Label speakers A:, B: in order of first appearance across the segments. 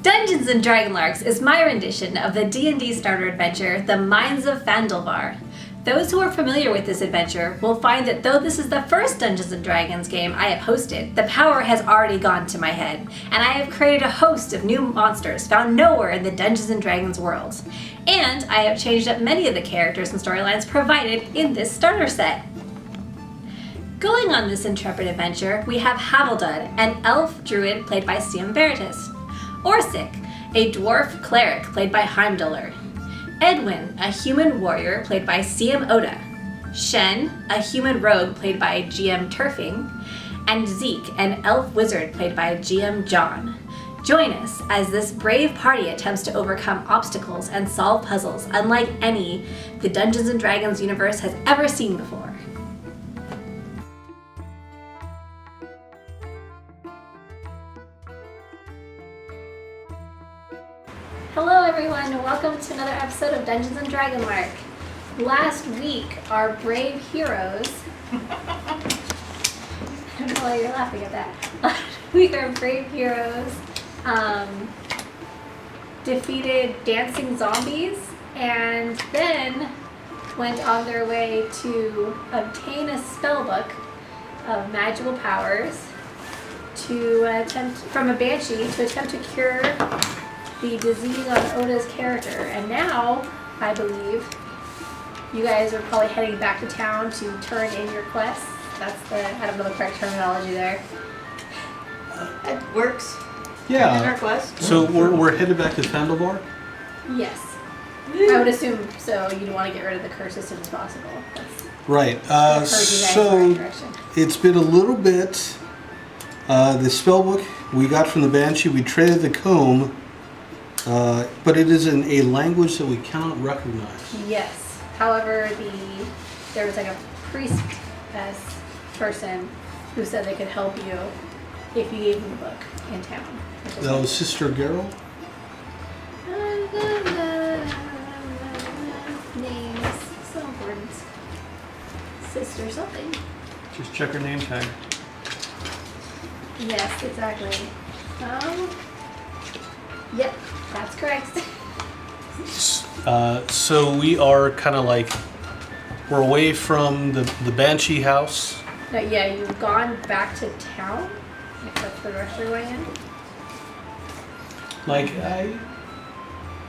A: Dungeons & Dragonlarks is my rendition of the D&D starter adventure, the Mines of Fandalvar. Those who are familiar with this adventure will find that though this is the first Dungeons & Dragons game I have hosted, the power has already gone to my head, and I have created a host of new monsters found nowhere in the Dungeons & Dragons world. And I have changed up many of the characters and storylines provided in this starter set. Going on this intrepid adventure, we have Havildud, an elf druid played by Siam Veritas. Orsic, a dwarf cleric played by Heimdallr. Edwin, a human warrior played by Siam Oda. Shen, a human rogue played by GM Turfing. And Zeke, an elf wizard played by GM John. Join us as this brave party attempts to overcome obstacles and solve puzzles unlike any the Dungeons & Dragons universe has ever seen before. Hello everyone, and welcome to another episode of Dungeons & Dragonlark. Last week, our brave heroes... I don't know why you're laughing at that. Last week, our brave heroes defeated dancing zombies and then went on their way to obtain a spellbook of magical powers from a banshee to attempt to cure the disease on Oda's character. And now, I believe, you guys are probably heading back to town to turn in your quests. I don't know the correct terminology there.
B: It works.
C: Yeah.
B: In our quest.
C: So we're headed back to Fandalvar?
A: Yes. I would assume so. You'd want to get rid of the curse as soon as possible.
C: Right.
A: So
C: it's been a little bit. The spellbook we got from the Banshee, we traded the comb, but it is in a language that we cannot recognize.
A: Yes. However, there was like a priestess person who said they could help you if you gave them the book in town.
C: That was Sister Geralt?
A: Names. So important. Sister something.
D: Just check her name tag.
A: Yes, exactly. Yep, that's correct.
C: So we are kind of like, we're away from the Banshee house.
A: No, yeah, you've gone back to town, if that's the direction you're going in.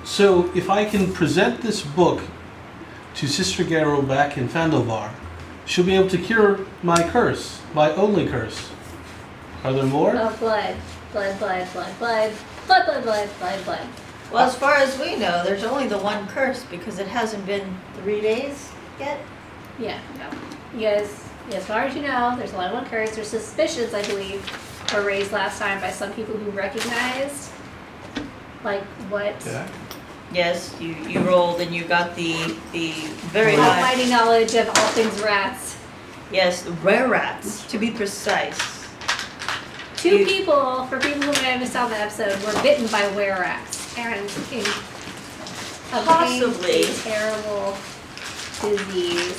C: So if I can present this book to Sister Geralt back in Fandalvar, she'll be able to cure my curse, my only curse. Are there more?
A: Oh, blood. Blood, blood, blood, blood. Blood, blood, blood, blood, blood.
B: Well, as far as we know, there's only the one curse because it hasn't been 3 days yet.
A: Yeah, no. You guys, as far as you know, there's only one curse. There's suspicions, I believe, were raised last time by some people who recognized, like, what...
C: Yeah.
B: Yes, you rolled and you got the very high.
A: Almighty knowledge of all things rats.
B: Yes, the rare rats, to be precise.
A: Two people, for people who may have missed out on the episode, were bitten by were-rats and
B: Possibly.
A: a terrible disease.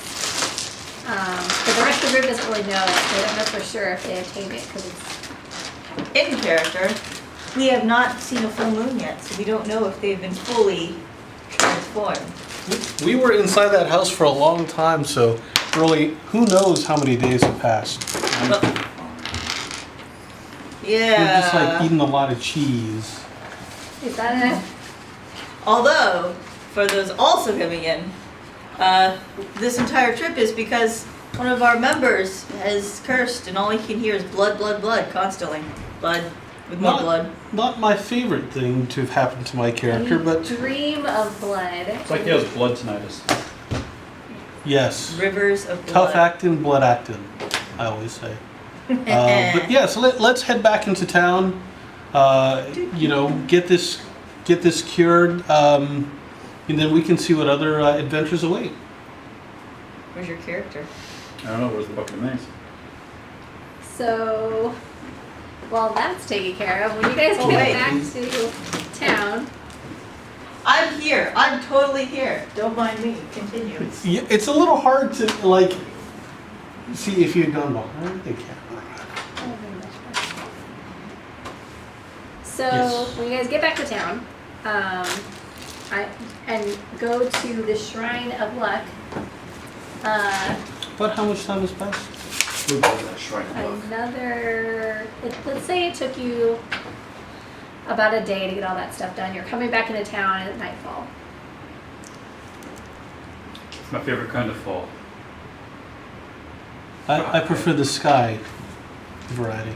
A: But the rest of the group doesn't really know it. They don't know for sure if they obtained it because it's...
B: In character, we have not seen a full moon yet, so we don't know if they've been fully transformed.
C: We were inside that house for a long time, so really, who knows how many days have passed?
B: Yeah.
C: We're just like eating a lot of cheese.
A: Is that it?
B: Although, for those also coming in, this entire trip is because one of our members has cursed and all he can hear is blood, blood, blood constantly. Blood with more blood.
C: Not my favorite thing to have happened to my character, but
A: Dream of blood.
D: It's like he has blood tinnitus.
C: yes.
B: Rivers of blood.
C: Tough acting, blood acting, I always say. But yeah, so let's head back into town. Get this cured, and then we can see what other adventures await.
B: Where's your character?
D: I don't know, where's the bucket of mace?
A: So, while that's taken care of, when you guys get back to town...
B: I'm here. I'm totally here. Don't mind me. Continue.
C: It's a little hard to, see if you've gone behind the camera.
A: So
C: Yes.
A: when you guys get back to town, and go to the Shrine of Luck,
C: But how much time has passed?
D: We'll go to that shrine of luck.
A: let's say it took you about a day to get all that stuff done. You're coming back into town at nightfall.
D: It's my favorite kind of fall.
C: I prefer the sky variety.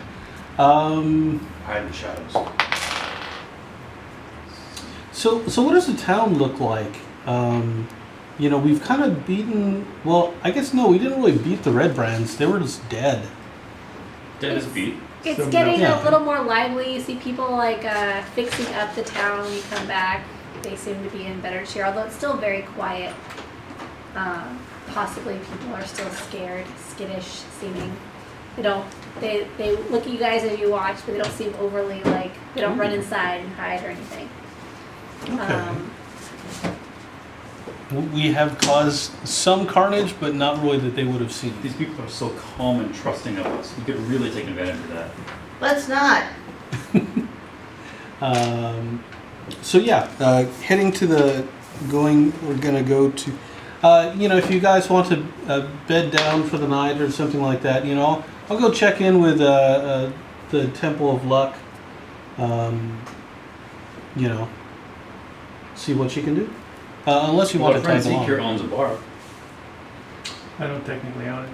D: Hide in the shadows.
C: So what does the town look like? We've kind of beaten. Well, I guess no, we didn't really beat the red brands. They were just dead.
D: Dead as beat.
A: It's
D: So
A: getting
C: yeah.
A: a little more lively. You see people like fixing up the town when you come back. They seem to be in better cheer, although it's still very quiet. Possibly people are still scared, skittish seeming. They look at you guys as you watch, but they don't seem overly like, they don't run inside and hide or anything.
C: Okay. We have caused some carnage, but not really that they would have seen.
D: These people are so calm and trusting of us. We could really take advantage of that.
B: Let's not.
C: Heading to we're gonna go to, if you guys want to bed down for the night or something like that, I'll go check in with the Temple of Luck, see what she can do. Unless you
D: Well,
C: want
D: our
C: to
D: friend
C: tag along.
D: Zeke here owns a bar.
E: I don't technically own it.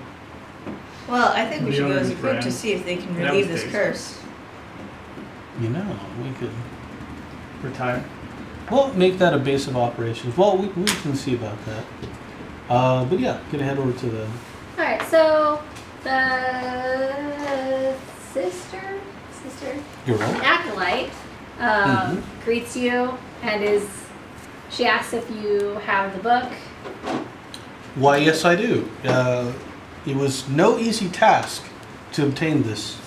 B: Well, I think we
E: The
B: should go
E: owner's
B: as a group to
E: brand.
B: see if they can
E: That
B: relieve
E: was
B: this
E: tasty.
B: curse.
C: We could.
E: Retire.
C: Well, make that a base of operations. Well, we can see about that. But yeah, gonna head over to the.
A: Alright, so the sister,
C: You're
A: an
C: right.
A: acolyte, greets you and she asks if you have the book.
C: Why, yes, I do. It was no easy task to obtain this.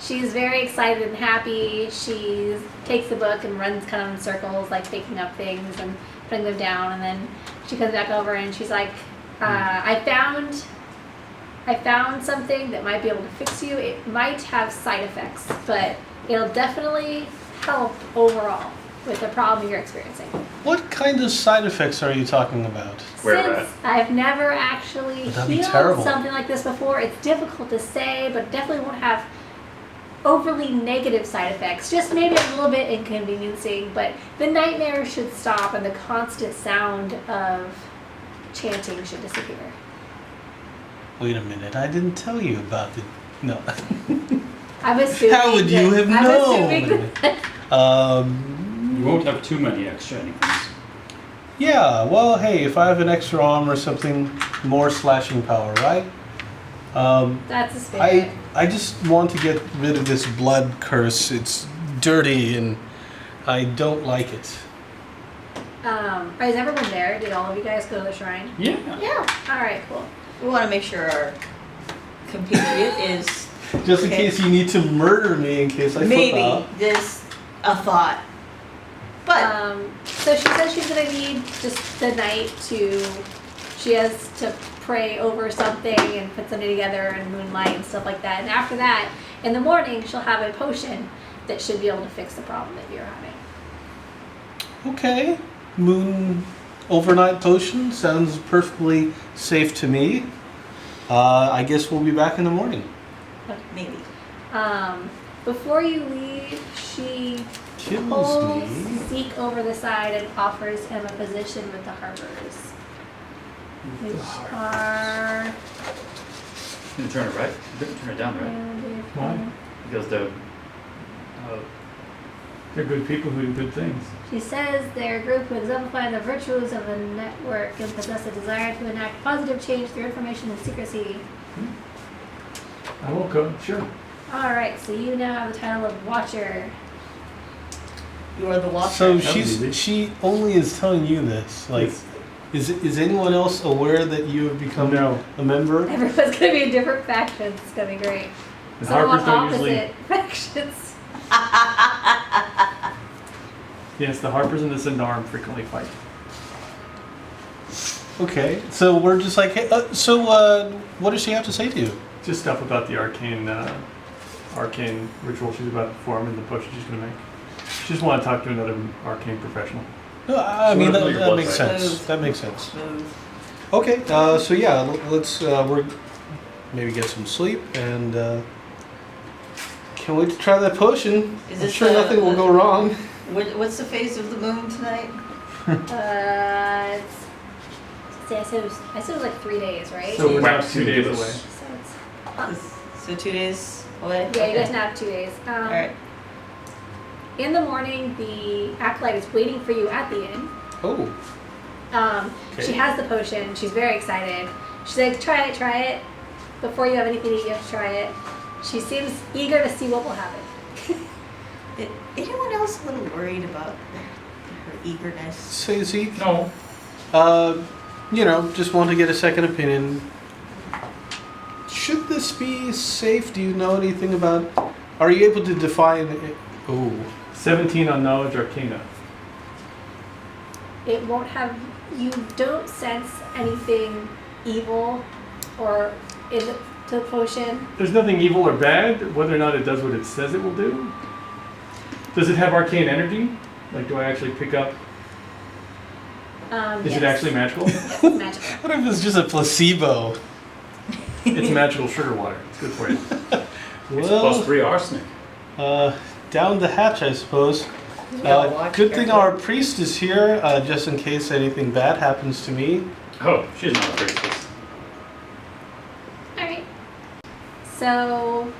A: She's very excited and happy. She takes the book and runs kind of in circles, like picking up things and putting them down, and then she comes back over and she's like, I found something that might be able to fix you. It might have side effects, but it'll definitely help overall with the problem you're experiencing.
C: What kind of side effects are you talking about?
D: Where
A: Since I've never actually
C: That'd be
A: healed
C: terrible.
A: something like this before, it's difficult to say, but definitely won't have overly negative side effects. Just maybe a little bit inconveniencing, but the nightmares should stop and the constant sound of chanting should disappear.
C: Wait a minute, I didn't tell you about the. No.
A: I'm assuming.
C: How would you have
A: I'm
C: known?
A: assuming that-
D: You won't have too many extra anythings.
C: Yeah, well, hey, if I have an extra arm or something, more slashing power, right?
A: That's a spirit.
C: I just want to get rid of this blood curse. It's dirty and I don't like it.
A: Is everyone there? Did all of you guys go to the shrine?
D: Yeah.
B: Yeah.
A: All right, cool.
B: We want to make sure our compatriot is
C: Just in
B: Okay.
C: case you need to murder me in case I flip
B: maybe
C: out.
B: this a thought. But
A: So she says she's gonna need just the night she has to pray over something and put something together and moonlight and stuff like that. And after that, in the morning, she'll have a potion that should be able to fix the problem that you're having.
C: Okay. Moon overnight potion sounds perfectly safe to me. I guess we'll be back in the morning.
B: maybe.
A: Before you leave, she
C: Kills
A: pulls
C: me.
A: Zeke over the side and offers him a position with the Harbors, which are
D: You turn it right? You didn't turn it down, right?
E: Why?
D: Because the
E: They're good people who do good things.
A: She says they're a group who exemplify the virtues of a network and possess a desire to enact positive change through information and secrecy.
E: I won't go, sure.
A: Alright, so you now have the title of Watcher.
B: You are the watcher.
C: So
E: That was easy.
C: she only is telling you this. Like, is anyone else aware that you have become
E: No.
C: a member?
A: Everyone's gonna be in different factions. It's gonna be great.
E: The
A: Some on
E: Harpers don't
A: opposite
E: usually.
A: factions.
E: Yes, the Harpers and the Sindarin frequently fight.
C: Okay, so we're just like, hey, what does she have to say to you?
E: Just stuff about the arcane ritual she's about to perform and the potion she's gonna make. Just want to talk to another arcane professional.
C: No, I mean,
D: Sort of your
C: that
D: blood
C: makes
D: type.
C: sense. That makes sense.
B: Smooth.
C: Okay, so yeah, let's we're maybe get some sleep and can't wait to try that potion.
B: Is
C: I'm
B: this
C: sure nothing will go wrong.
B: What's the phase of the moon tonight?
A: I said it was like 3 days, right?
E: So we're now
D: Wax
E: 2 days
D: needles.
E: away.
A: So it's,
B: So 2 days away?
A: yeah, you guys now have 2 days.
B: Alright.
A: In the morning, the acolyte is waiting for you at the inn.
C: Oh,
A: She
C: Okay.
A: has the potion. She's very excited. She's like, try it. Before you have anything to eat, you have to try it. She seems eager to see what will happen.
B: Anyone else a little worried about her eagerness?
C: Stacey.
D: No.
C: Just want to get a second opinion. Should this be safe? Do you know anything about? Are you able to define it? Oh,
E: 17 on knowledge arcana.
A: It won't have. You don't sense anything evil or in the potion.
E: There's nothing evil or bad, whether or not it does what it says it will do. Does it have arcane energy? Like, do I actually pick up? Is it actually magical?
A: Yes, it's magical.
C: what if it's just a placebo?
E: It's magical sugar water. It's good for you.
D: It's
C: Well,
D: +3 arsenic.
C: down the hatch, I suppose.
B: Watch
C: Good thing
B: carefully.
C: our priest is here, just in case anything bad happens to me.
D: Oh, she's not a priestess.
A: All right. So,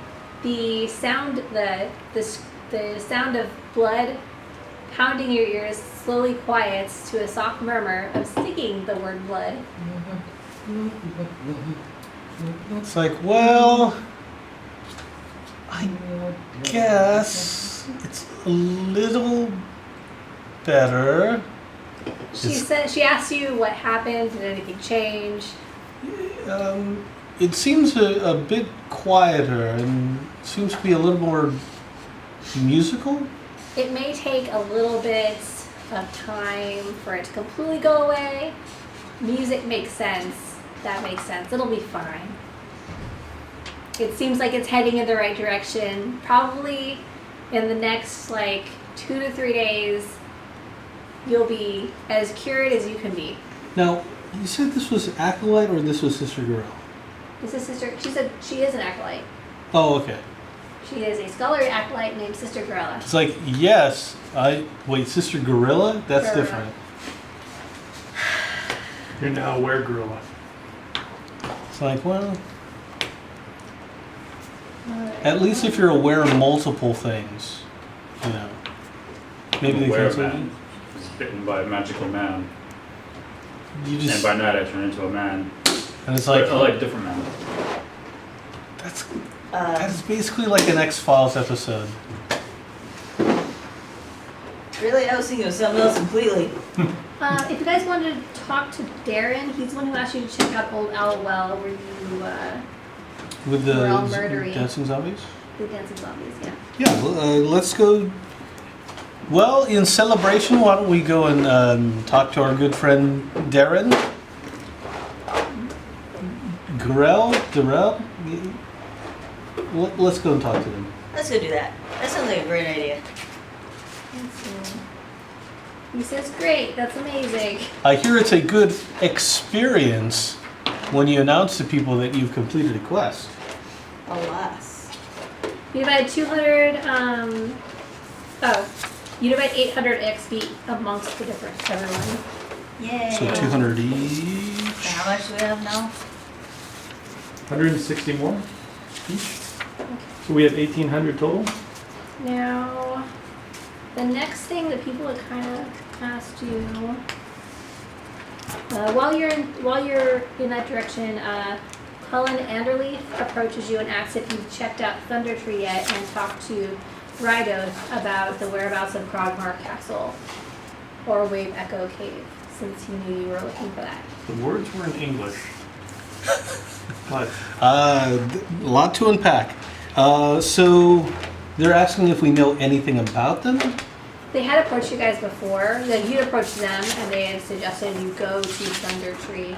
A: the sound the sound of blood pounding your ears slowly quiets to a soft murmur of singing the word blood.
C: It's like, well, I guess it's a little better.
A: She asks you what happened. Did anything change?
C: It seems a bit quieter and seems to be a little more musical.
A: It may take a little bit of time for it to completely go away. Music makes sense. That makes sense. It'll be fine. It seems like it's heading in the right direction. Probably in the next 2 to 3 days, you'll be as cured as you can be.
C: Now, you said this was Acolyte or this was Sister Gorilla?
A: This is Sister. She said she is an acolyte.
C: Oh, okay.
A: She is a scholarly acolyte named Sister Gorilla.
C: It's like, yes, wait, Sister Gorilla? That's
A: Gorilla.
C: different.
E: You're now aware gorilla.
C: It's like, well, at least if you're aware of multiple things, maybe they
D: Aware
C: can
D: man is bitten by a magical man.
C: You
D: And
C: just,
D: by night I turn into a man.
C: and it's
D: But
C: like,
D: I like a different man.
C: that's basically like an X-Files episode.
B: Really? I was thinking of something else completely.
A: If you guys wanted to talk to Darren, he's the one who asked you to check out Old Owl Well, where you
C: With the
A: We're all murdery.
C: dancing zombies?
A: the dancing zombies. Yeah.
C: Yeah, let's go. Well, in celebration, why don't we go and talk to our good friend Darren? Darrell? Let's go and talk to him.
B: Let's go do that. That sounds like a great idea.
A: He says, "Great, that's amazing."
C: I hear it's a good experience when you announce to people that you've completed a quest.
B: Alas.
A: You divide 200. You divide 800 XP amongst the different everyone.
B: Yay.
C: So 200 each.
B: So how much do we have now?
E: 160 more each. So we have 1,800 total.
A: Now, the next thing that people had kind of asked you, while you're in that direction, Cullen Anderleaf approaches you and asks if you've checked out Thunder Tree yet and talked to Rydoth about the whereabouts of Krogmar Castle or Wave Echo Cave, since he knew you were looking for that.
E: The words were in English. But
C: A lot to unpack. So they're asking if we know anything about them.
A: They had approached you guys before. Then you'd approached them, and they had suggested you go to Thunder Tree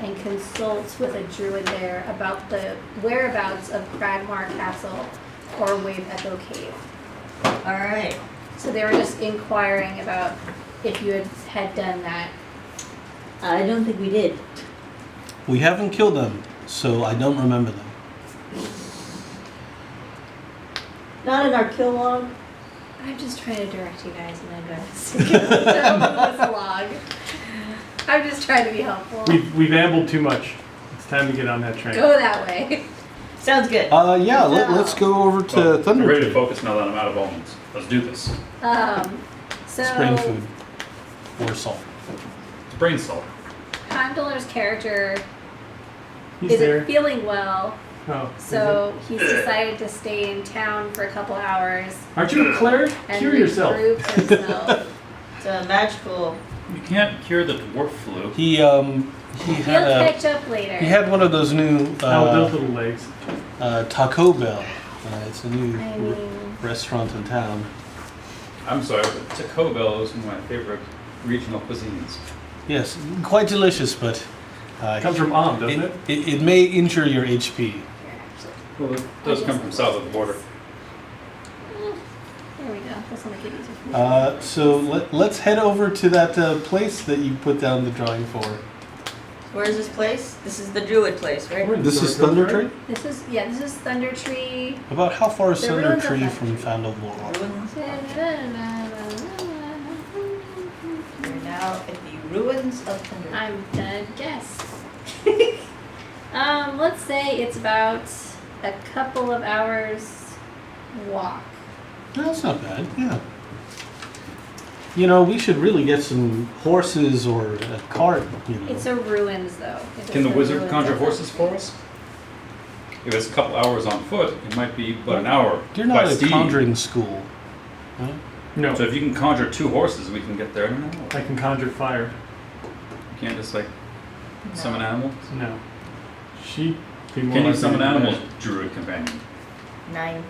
A: and consult with a druid there about the whereabouts of Kragmar Castle or Wave Echo Cave.
B: Alright.
A: So they were just inquiring about if you had done that.
B: I don't think we did.
C: We haven't killed them, so I don't remember them.
B: Not in our kill log.
A: I'm just trying to direct you guys in advance. This log. I'm just trying to be helpful.
E: We've ambled too much. It's time to get on that train.
A: Go that way.
B: Sounds good.
C: Yeah, let's go over to
D: Well,
C: Thunder
D: I'm ready to
C: Tree.
D: focus now that I'm out of almonds. Let's do this.
A: So
C: Spring food. Or salt.
D: It's brain salt.
A: Condoller's character
E: He's
A: isn't
E: there.
A: feeling well,
E: Oh.
A: so he's decided to stay in town for a couple hours
E: Aren't you a cleric?
A: and
E: Cure yourself.
A: regroup himself.
B: It's a magical.
D: You can't cure the dwarf flu.
C: He
A: He'll
C: had
A: catch up later.
C: he had one of those new
E: Now with those little legs.
C: Taco Bell. It's a new
A: I mean,
C: restaurant in town.
D: I'm sorry, but Taco Bell is one of my favorite regional cuisines.
C: Yes, quite delicious, but
E: Comes from doesn't it?
C: It may injure your HP.
A: here, actually.
D: Well, it does come from south of the border.
A: There we go. This will make it easier for me.
C: So let's head over to that place that you put down the drawing for.
B: Where is this place? This is the Druid place, right?
E: We're in
C: This is
E: circles,
C: Thunder
E: right?
C: Tree?
A: This is Thunder Tree.
C: About how far is
A: The
C: Thunder
A: ruins of
C: Tree
A: Thunder
C: from
A: Tree.
C: Fandalvar?
B: Ruins. We're now at the ruins of Thunder.
A: I'm gonna guess. Let's say it's about a couple of hours walk.
C: No, that's not bad. Yeah. You know, we should really get some horses or a cart. You know.
A: It's a ruins though.
D: Can the wizard conjure horses for us? If it's a couple hours on foot, it might be but an hour
C: You're not
D: by
C: at
D: steed.
C: conjuring school. Huh?
E: No.
D: So if you can conjure 2 horses, we can get there in an hour.
E: I can conjure fire.
D: You can't just like summon animals?
E: No. Sheep. Be more
D: Can you
E: likely
D: summon
E: to do that.
D: animals, druid companion?
B: 9.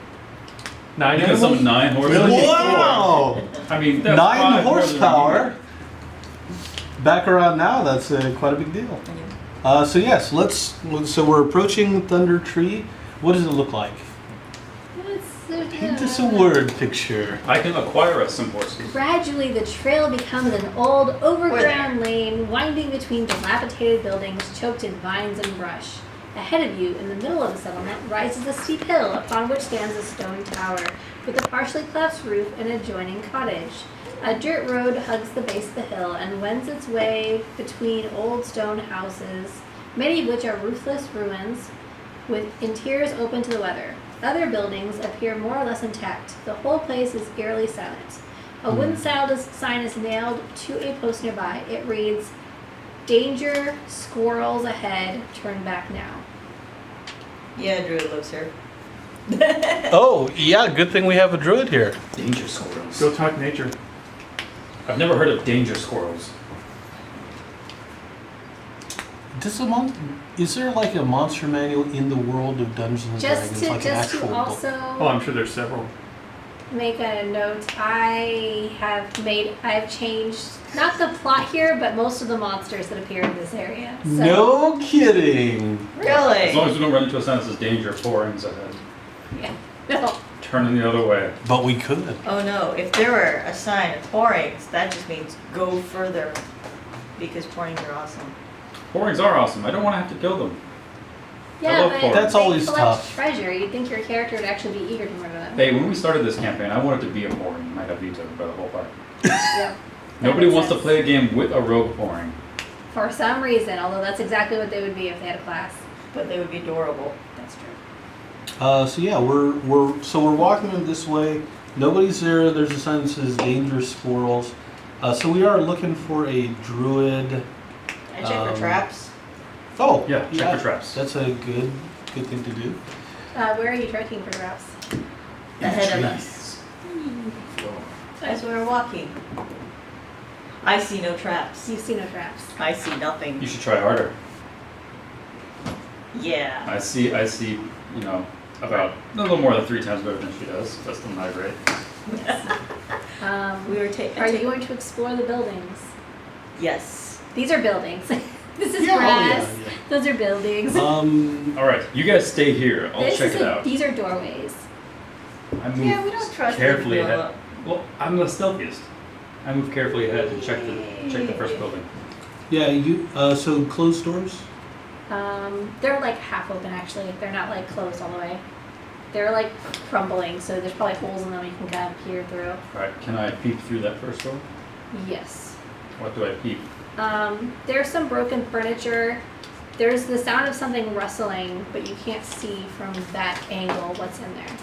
E: 9
D: You can
E: animals?
D: summon 9 horses?
E: Really?
C: Wow!
D: I mean, that's
C: 9
D: 5 more than we
C: horsepower.
D: need.
C: Back around now, that's quite a big deal. So yes, so we're approaching Thunder Tree. What does it look like? Paint us a word picture.
D: I can acquire us some horses.
A: Gradually, the trail becomes an old, overgrown lane winding between dilapidated buildings choked in vines and brush. Ahead of you, in the middle of the settlement, rises a steep hill upon which stands a stone tower with a partially collapsed roof and adjoining cottage. A dirt road hugs the base of the hill and wends its way between old stone houses, many of which are roofless ruins with interiors open to the weather. Other buildings appear more or less intact. The whole place is eerily silent. A wooden sign is nailed to a post nearby. It reads, "Danger, squirrels ahead, turn back now."
B: Yeah, Druid lives here.
C: Oh, yeah, good thing we have a druid here.
D: Danger squirrels.
E: Go talk nature.
D: I've never heard of danger squirrels.
C: Is there like a monster manual in the world of Dungeons and
A: Just
C: Dragons, like an
A: to
C: actual book?
A: also
E: Oh, I'm sure there's several.
A: make a note, I've changed not the plot here, but most of the monsters that appear in this area. So,
C: No kidding.
D: As long
B: Really?
D: as we don't run into a sign that says danger, pourings ahead.
A: yeah. No.
D: Turning the other way.
C: But we could.
B: Oh no, if there were a sign of pourings, that just means go further. Because pourings are awesome.
D: Pourings are awesome. I don't want to have to kill them.
A: Yeah,
D: love
A: but
D: pork.
C: That's
A: they
C: always
A: collect
C: tough.
A: treasure. You'd think your character would actually be eager to murder them.
D: Hey, when we started this campaign, I wanted to be a pouring. I might have vetoed by the whole party.
A: Yep.
D: Nobody
A: makes
D: wants to
A: sense.
D: play a game with a rogue pouring.
A: For some reason, although that's exactly what they would be if they had a class.
B: But they would be adorable.
A: That's true.
C: So yeah, we're walking in this way. Nobody's there. There's a sign that says "Danger Squirrels." So we are looking for a druid.
B: I check for traps.
C: Oh,
D: Yeah, check for traps.
C: That's a good thing to do.
A: Where are you tracking for traps?
B: Ahead of us. As we're walking. I see no traps.
A: You see no traps.
B: I see nothing.
D: You should try harder.
B: Yeah.
D: I see, you know, about a little more than 3 times better than she does. That's still not great.
B: We were taking.
A: Are you going to explore the buildings?
B: Yes.
A: These are buildings. This is
C: Yeah, oh,
A: grass.
C: yeah, yeah.
A: Those are buildings.
D: All right, you guys stay here. I'll check it out.
A: These are doorways.
D: I move
B: Yeah, we don't trust
D: carefully
B: them to
D: ahead. Well, I'm the stealthiest. I move carefully ahead and check the first building.
C: Yeah, you. So closed doors.
A: They're like half open actually. They're not like closed all the way. They're like crumbling, so there's probably holes in them you can kind of peer through.
D: Alright, can I peek through that first door?
A: Yes.
D: What do I peek?
A: There's some broken furniture. There's the sound of something rustling, but you can't see from that angle what's in there.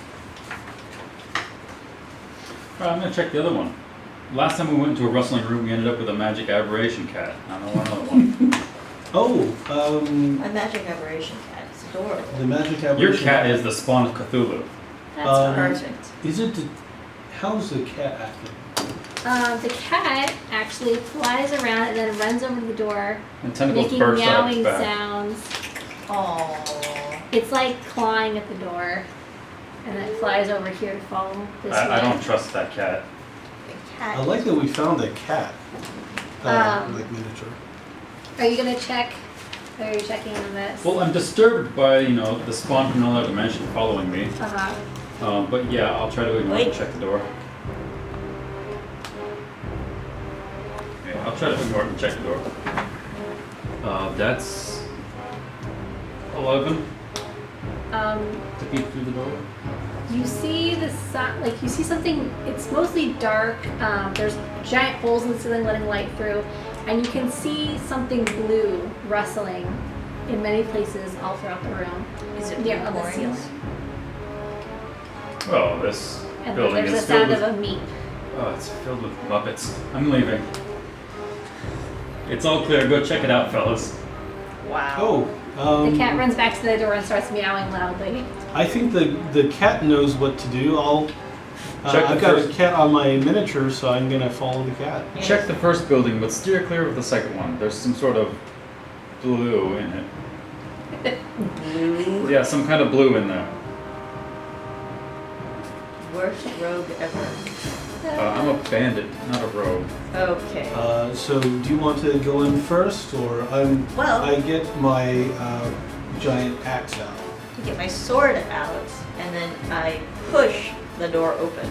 D: Alright, I'm gonna check the other one. Last time we went into a rustling room, we ended up with a magic aberration cat. I don't want another one.
C: Oh,
B: My magic aberration cat. It's adorable.
C: the magic aberration.
D: Your cat is the spawn of Cthulhu.
A: That's
B: Perfect.
C: Is it? How's the cat acting?
A: the cat actually flies around and then runs over to the door,
D: And tentacles
A: making
D: burst out
A: meowing
D: its back.
A: sounds.
B: Aww.
A: It's like clawing at the door, and then it flies over here to follow this way.
D: I don't trust that cat.
B: The cat.
C: I like that we found a cat. Like miniature.
A: Are you gonna check? Are you checking on this?
D: Well, I'm disturbed by, the spawn from another dimension following me. But yeah, I'll try to ignore it and check the door. Okay, I'll try to ignore it and check the door. That's 11 to peek through the door.
A: You see the sun, like you see something. It's mostly dark. There's giant holes in the ceiling letting light through, and you can see something blue rustling in many places all throughout the room.
B: Is it
A: near on the ceiling?
B: unicorns?
D: Oh, this
A: And then
D: building
A: there's the
D: is filled
A: sound
D: with...
A: of a meep.
D: Oh, it's filled with Muppets. I'm leaving. It's all clear. Go check it out, fellas.
B: Wow.
C: Oh,
A: The cat runs back to the door and starts meowing loudly.
C: I think the cat knows what to do.
D: Check the
C: I've got
D: first-
C: a cat on my miniature, so I'm gonna follow the cat.
B: Yes.
D: Check the first building, but steer clear of the second one. There's some sort of blue in it.
B: Blue.
D: Yeah, some kind of blue in there.
B: Worst rogue ever.
D: I'm a bandit, not a rogue.
B: Okay.
C: So do you want to go in first, or
B: Well-
C: I get my giant axe out.
B: I get my sword out, and then I push the door open.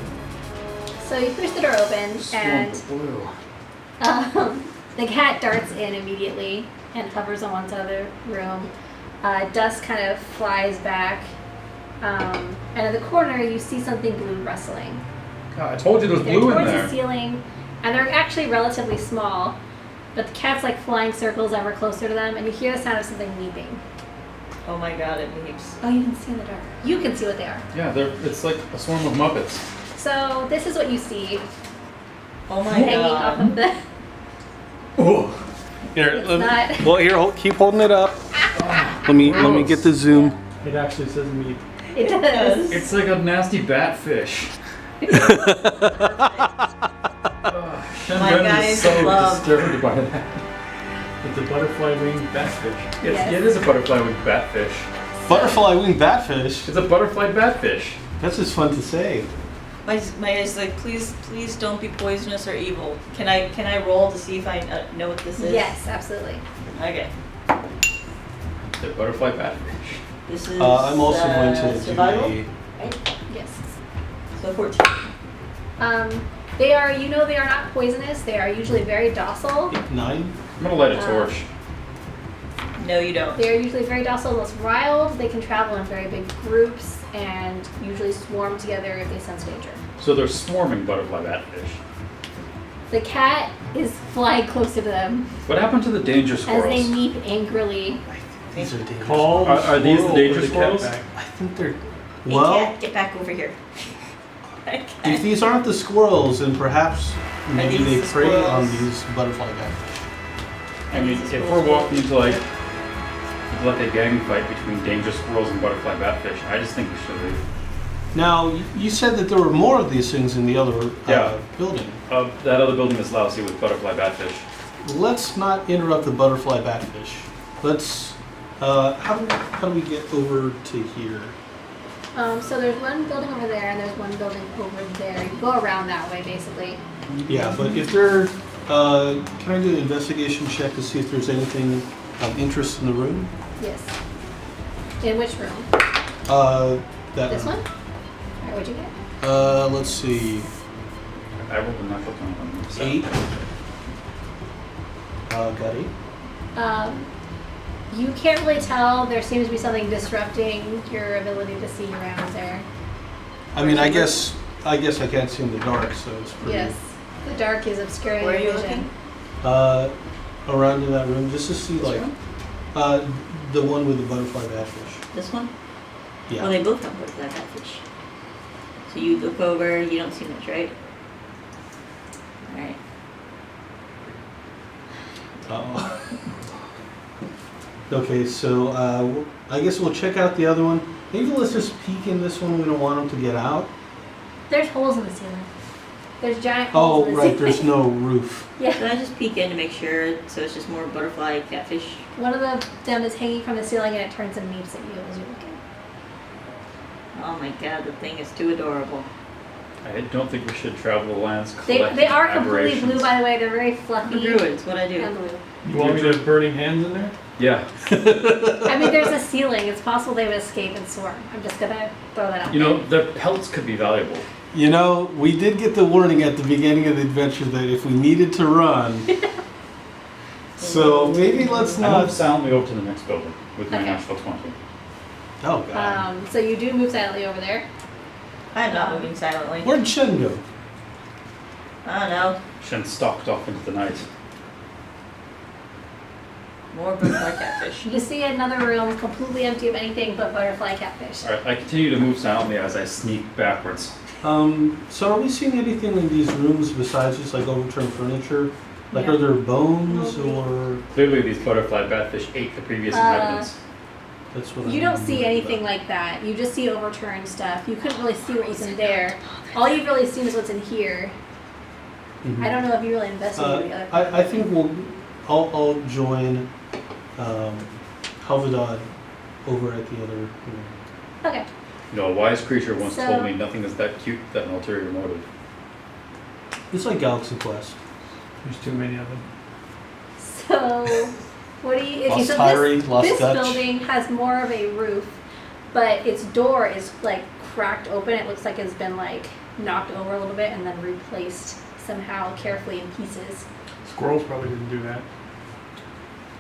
A: So you push the door open, and
D: blue.
A: the cat darts in immediately and hovers on one side of the room. Dust kind of flies back, and in the corner you see something blue rustling.
D: God, I told you there's
A: They're
D: blue in
A: towards the
D: there.
A: ceiling, and they're actually relatively small, but the cat's like flying circles ever closer to them, and you hear the sound of something weeping.
B: Oh my god, it leaves.
A: Oh, you can see in the dark. You can see what they are.
D: Yeah, it's like a swarm of Muppets.
A: So this is what you see
B: Oh my
A: hanging off of
B: god.
A: the.
D: Oh,
C: Here,
A: It's not.
C: well, here, keep holding it up. Let me get the zoom.
E: It actually says meat.
A: It does.
D: it's like a nasty bat fish. Shen
B: My
D: Ren
B: guys
D: is so
B: love-
D: disturbed by that.
E: It's a butterfly winged batfish.
A: Yes.
D: It is a butterfly with batfish.
C: Butterfly winged batfish.
D: It's a butterfly batfish.
C: That's just fun to say.
B: My guy's like, please don't be poisonous or evil. Can I roll to see if I know what this is?
A: Yes, absolutely.
B: Okay.
D: It's a butterfly batfish.
B: This is.
C: I'm also going to
B: survival.
C: do
A: Right? Yes.
B: So 14.
A: They are, they are not poisonous. They are usually very docile.
C: 9.
D: I'm gonna light a torch.
B: No, you don't.
A: They are usually very docile, most riled. They can travel in very big groups and usually swarm together if they sense danger.
D: So they're swarming butterfly batfish.
A: The cat is flying closer to them
D: What happened to the danger
A: as
D: squirrels?
A: they meep angrily.
C: These are dangerous.
E: Call the
D: Are these the
E: squirrel
D: danger
E: or the cat
D: squirrels?
E: back.
C: I think they're.
B: Hey,
C: Well,
B: cat, get back over here.
C: if these aren't the squirrels, then perhaps maybe
B: these
C: they
B: the
C: prey on
B: squirrels?
C: these butterfly batfish.
D: I mean, if we're walking into like a gang fight between danger squirrels and butterfly batfish, I just think we should leave.
C: Now, you said that there were more of these things in the other
D: Yeah.
C: building.
D: That other building is lousy with butterfly batfish.
C: Let's not interrupt the butterfly batfish. Let's. How do we get over to here?
A: So there's one building over there and there's one building over there. You go around that way, basically.
C: Yeah, but if there, can I do an investigation check to see if there's anything of interest in the room?
A: Yes. In which room?
C: That
A: This
C: room.
A: one? Or what'd you get?
C: Let's see.
D: I rolled a natural 20 on the
C: 8. Got 8.
A: You can't really tell. There seems to be something disrupting your ability to see around there.
C: I mean, I guess I can't see in the dark, so it's pretty.
A: Yes, the dark is obscuring
B: Where are
A: your
B: you
A: vision.
B: looking?
C: Around in that room, just to see,
B: This
C: like,
B: one?
C: the one with the butterfly batfish.
B: This one?
C: Yeah.
B: Well, they both don't look like that fish. So you look over, you don't see much, right? Alright.
C: Uh-oh. Okay, so I guess we'll check out the other one. Maybe let's just peek in this one. We don't want them to get out.
A: There's holes in the ceiling. There's giant
C: Oh,
A: holes in the
C: right.
A: ceiling.
C: There's no roof.
B: Can
A: Yeah.
B: I just peek in to make sure so it's just more butterfly catfish?
A: One of them is hanging from the ceiling and it turns and meeps at you as you're looking.
B: Oh my god, the thing is too adorable.
D: I don't think we should travel the lands.
A: They are completely
D: aberrations.
A: blue, by the way. They're very
B: The
A: fluffy
B: druids, what I do.
A: and blue.
E: You want me to have burning hands in there?
D: Yeah.
A: I mean, there's a ceiling. It's possible they would escape and swarm. I'm just gonna throw that out
D: You
A: there.
D: know, the pelts could be valuable.
C: You know, we did get the warning at the beginning of the adventure that if we needed to run. So maybe let's
D: I
C: not.
D: move silently over to the next building with my
A: Okay.
D: natural 20.
C: Oh, God.
A: So you do move silently over there.
B: I'm not moving silently.
C: Where'd Shen go?
B: I don't know.
D: Shen stalked off into the night.
B: More butterfly catfish.
A: You see another room completely empty of anything but butterfly catfish.
D: Alright, I continue to move silently as I sneak backwards.
C: So are we seeing anything in these rooms besides just like overturned furniture? Like,
A: Yeah.
C: are there bones
A: Nobody.
C: or?
D: Clearly, these butterfly batfish ate the previous inhabitants.
C: That's what
A: You
C: I'm
A: don't see
C: worried
A: anything
C: about.
A: like that. You just see overturned stuff. You couldn't really see what was in there. All you've really seen is what's in here.
C: Mhm.
A: I don't know if you really investigated the other.
C: I think I'll join Halvadad over at the other room.
A: Okay.
D: You know, a wise creature once
A: So-
D: told me nothing is that cute that an ulterior motive.
C: It's like Galaxy Quest.
E: There's too many of them.
A: So, what do you? Okay,
C: Lost
A: so
C: Tyree,
A: this,
C: Lost
A: this
C: Dutch.
A: building has more of a roof, but its door is like cracked open. It looks like it's been like knocked over a little bit and then replaced somehow carefully in pieces.
E: Squirrels probably didn't do that.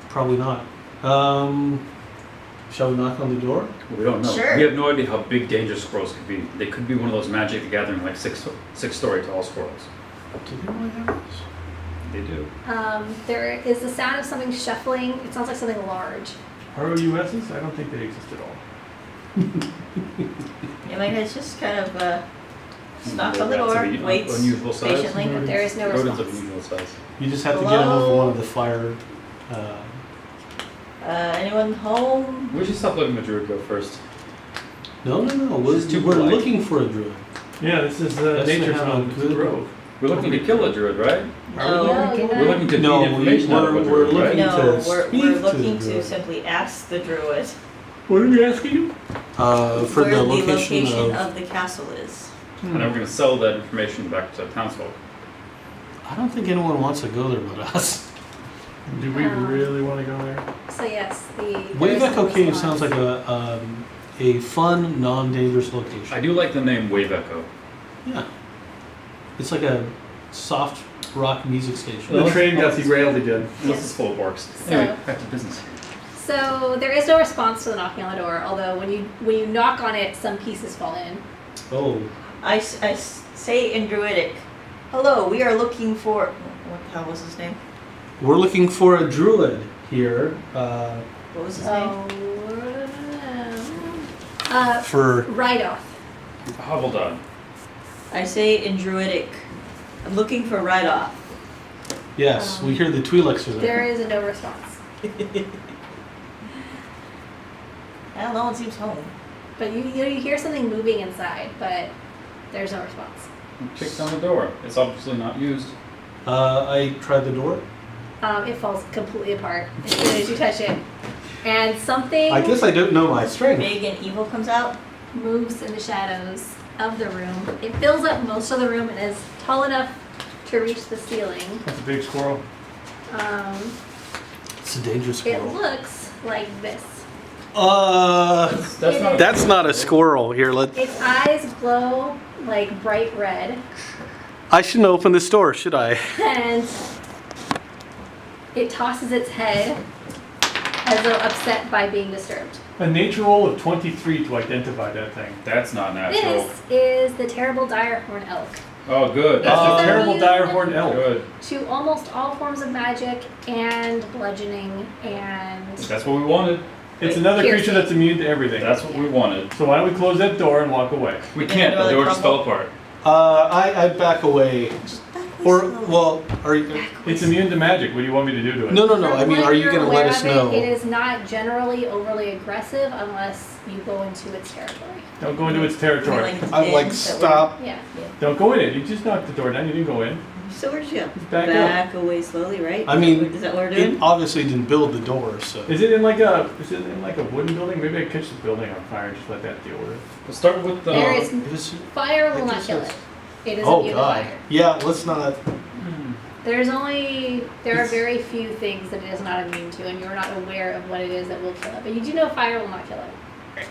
C: Probably not. Shall we knock on the door?
D: We don't know.
B: Sure.
D: We have no idea how big dangerous squirrels could be. They could be one of those Magic the Gathering, like six-story tall squirrels.
C: Do they really have this?
D: They do.
A: There is the sound of something shuffling. It sounds like something large.
E: ROUSs? I don't think they exist at all.
B: Yeah, my guy's just kind of knock on the
D: Rats of
B: door,
D: an
B: waits
D: unusual size.
B: patiently.
A: But there is no
D: Rodents of
A: response.
D: unusual size.
C: You just have to get them over
B: Hello?
C: one of the fire.
B: Anyone home?
D: We should stop letting the druid go first.
C: No.
D: This is too
C: We're
D: polite.
C: looking for a druid.
E: Yeah, this is
C: That's
E: nature's
C: how
E: home. It's a
C: good-
E: grove.
D: We're looking to kill a druid, right?
B: No,
A: you're
D: We're looking to
C: No,
D: feed information out of a
C: we're
D: druid, right?
C: looking-
B: no,
C: to
B: we're
C: speak to
B: looking
C: the
B: to
C: druid.
B: simply ask the druid
E: What are we asking you?
C: For
B: where
C: the location of.
B: of the castle is.
D: And then we're going to sell that information back to townsfolk.
C: I don't think anyone wants to go there but us.
E: Do we really want to go there?
A: So yes,
C: Wave
A: there is
C: Echo
A: no
C: Cave
A: response.
C: sounds like a fun, non-dangerous location.
D: I do like the name Wave Echo.
C: Yeah. It's like a soft rock music station.
E: The train got derailed again.
D: This is full of orcs.
A: So-
D: Anyway, back to business.
A: So there is no response to the knocking on the door. Although when you knock on it, some pieces fall in.
C: Oh.
B: I say in Druidic, hello, we are looking for. What the hell was his name?
C: We're looking for a druid here.
B: What was his name?
C: For
A: Right off.
D: Hoveldon.
B: I say in Druidic, I'm looking for Ride-Off.
C: yes, we hear the Twi'leks are
A: There
C: there.
A: is no response.
B: Well, no one seems home.
A: But you hear something moving inside, but there's no response.
D: Kicked on the door. It's obviously not used.
C: I tried the door.
A: It falls completely apart as soon as you touch it, and something
C: I guess I don't know my strength.
B: Big and evil comes out.
A: moves in the shadows of the room. It fills up most of the room and is tall enough to reach the ceiling.
E: That's a big squirrel.
C: It's a dangerous
A: It
C: squirrel.
A: looks like this.
D: That's not.
C: That's not a squirrel. Here,
A: Its eyes glow like bright red,
C: I shouldn't open this door, should I?
A: And it tosses its head as though upset by being disturbed.
E: A nature roll of 23 to identify that thing.
D: That's not natural.
A: This is the terrible direhorn elk.
D: Oh, good.
E: That's
C: Oh.
E: a terrible direhorn elk.
D: Good.
A: To almost all forms of magic and bludgeoning and
D: That's what we wanted.
E: It's another
A: Piercing.
E: creature that's immune to everything.
D: That's what we wanted.
E: So why don't we close that door and walk away?
D: We
B: You
D: can't.
B: gonna
D: The
B: really
D: door just fell
B: crumble?
D: apart.
C: I back away.
B: Just back away
C: Or,
B: slowly.
C: well, are you...
E: It's immune to magic. What do you want me to do to it?
C: No,
A: From
C: I mean,
A: what
C: are you
A: you're
C: going to
A: aware
C: let us
A: of it,
C: know?
A: It is not generally overly aggressive unless you go into its territory.
E: Don't go into its territory.
B: Feeling
C: I'm
B: thin,
C: like,
B: that
C: stop.
A: Yeah.
E: Don't go in it. You just knocked the door down. You didn't go in.
B: we're- So where'd you go?
E: Back up.
B: away slowly, right?
C: I mean,
B: Is that what we're doing?
C: It obviously didn't build the door, so...
E: Is it in like a wooden building? Maybe I could catch the building on fire and just let that deal with it.
D: We'll start with the.
A: There is
C: It was-
A: fire will
C: I
A: not
C: guess
A: kill it.
C: it's-
A: It is
C: Oh,
A: immune to
C: God.
A: fire.
C: Yeah, let's not...
A: There are very few things that it is not immune to, and you're not aware of what it is that will kill it. But you do know fire will not kill it.